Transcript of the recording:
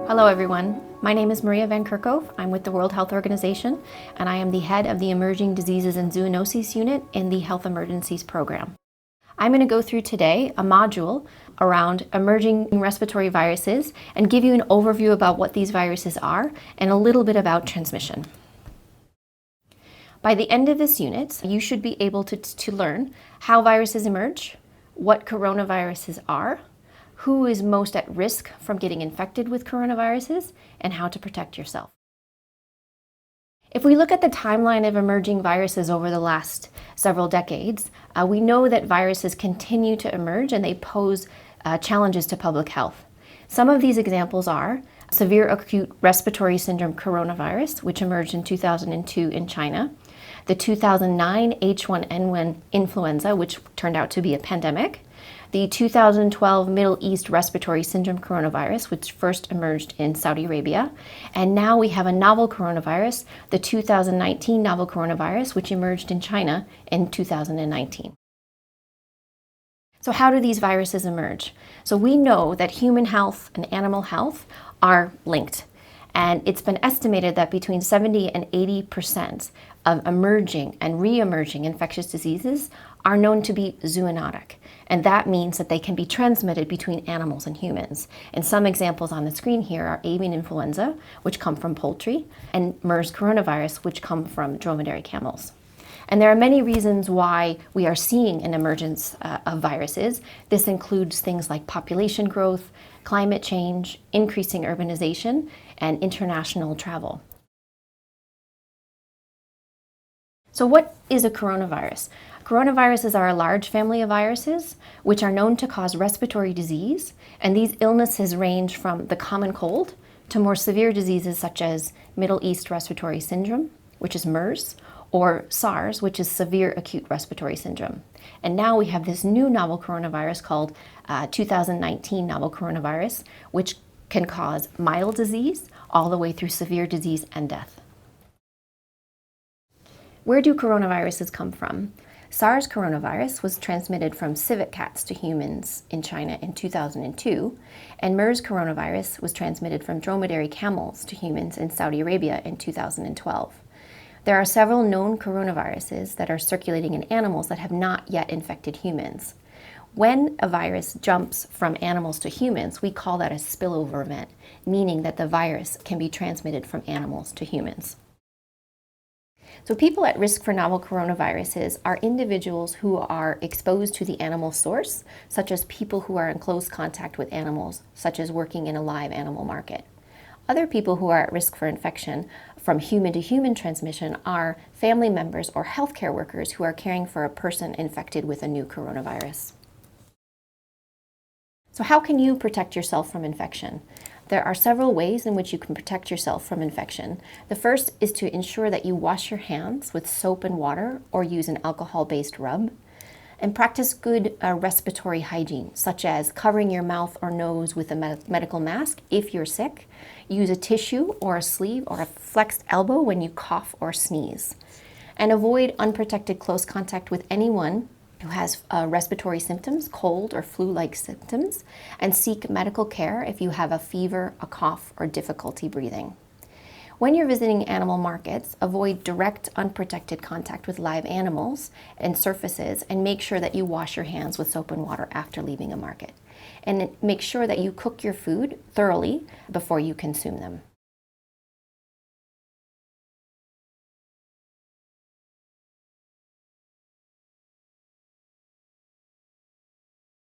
Hello everyone, my name is Maria Van Kerkhove. I'm with the World Health Organization and I am the head of the Emerging Diseases and Zoonoses Unit in the Health Emergencies Program. I'm going to go through today a module around emerging respiratory viruses and give you an overview about what these viruses are and a little bit about transmission. By the end of this unit, you should be able to learn how viruses emerge, what coronaviruses are, who is most at risk from getting infected with coronaviruses, and how to protect yourself. If we look at the timeline of emerging viruses over the last several decades, we know that viruses continue to emerge and they pose challenges to public health. Some of these examples are severe acute respiratory syndrome coronavirus, which emerged in 2002 in China, the 2009 H1N1 influenza, which turned out to be a pandemic, the 2012 Middle East respiratory syndrome coronavirus, which first emerged in Saudi Arabia, and now we have a novel coronavirus, the 2019 novel coronavirus, which emerged in China in 2019. So how do these viruses emerge? So we know that human health and animal health are linked. And it's been estimated that between 70 and 80% of emerging and re-emerging infectious diseases are known to be zoonotic. And that means that they can be transmitted between animals and humans. And some examples on the screen here are avian influenza, which come from poultry, and MERS coronavirus, which come from dromedary camels. And there are many reasons why we are seeing an emergence of viruses. This includes things like population growth, climate change, increasing urbanization, and international travel. So what is a coronavirus? Coronaviruses are a large family of viruses which are known to cause respiratory disease, and these illnesses range from the common cold to more severe diseases such as Middle East respiratory syndrome, which is MERS, or SARS, which is severe acute respiratory syndrome. And now we have this new novel coronavirus called 2019 novel coronavirus, which can cause mild disease all the way through severe disease and death. Where do coronaviruses come from? SARS coronavirus was transmitted from civet cats to humans in China in 2002, and MERS coronavirus was transmitted from dromedary camels to humans in Saudi Arabia in 2012. There are several known coronaviruses that are circulating in animals that have not yet infected humans. When a virus jumps from animals to humans, we call that a spillover event, meaning that the virus can be transmitted from animals to humans. So people at risk for novel coronaviruses are individuals who are exposed to the animal source, such as people who are in close contact with animals, such as working in a live animal market. Other people who are at risk for infection from human to human transmission are family members or healthcare workers who are caring for a person infected with a new coronavirus. So how can you protect yourself from infection? There are several ways in which you can protect yourself from infection. The first is to ensure that you wash your hands with soap and water or use an alcohol-based rub. And practice good respiratory hygiene, such as covering your mouth or nose with a medical mask if you're sick. Use a tissue or a sleeve or a flexed elbow when you cough or sneeze. And avoid unprotected close contact with anyone who has respiratory symptoms, cold or flu-like symptoms, and seek medical care if you have a fever, a cough, or difficulty breathing. When you're visiting animal markets, avoid direct unprotected contact with live animals and surfaces, and make sure that you wash your hands with soap and water after leaving a market. And make sure that you cook your food thoroughly before you consume them.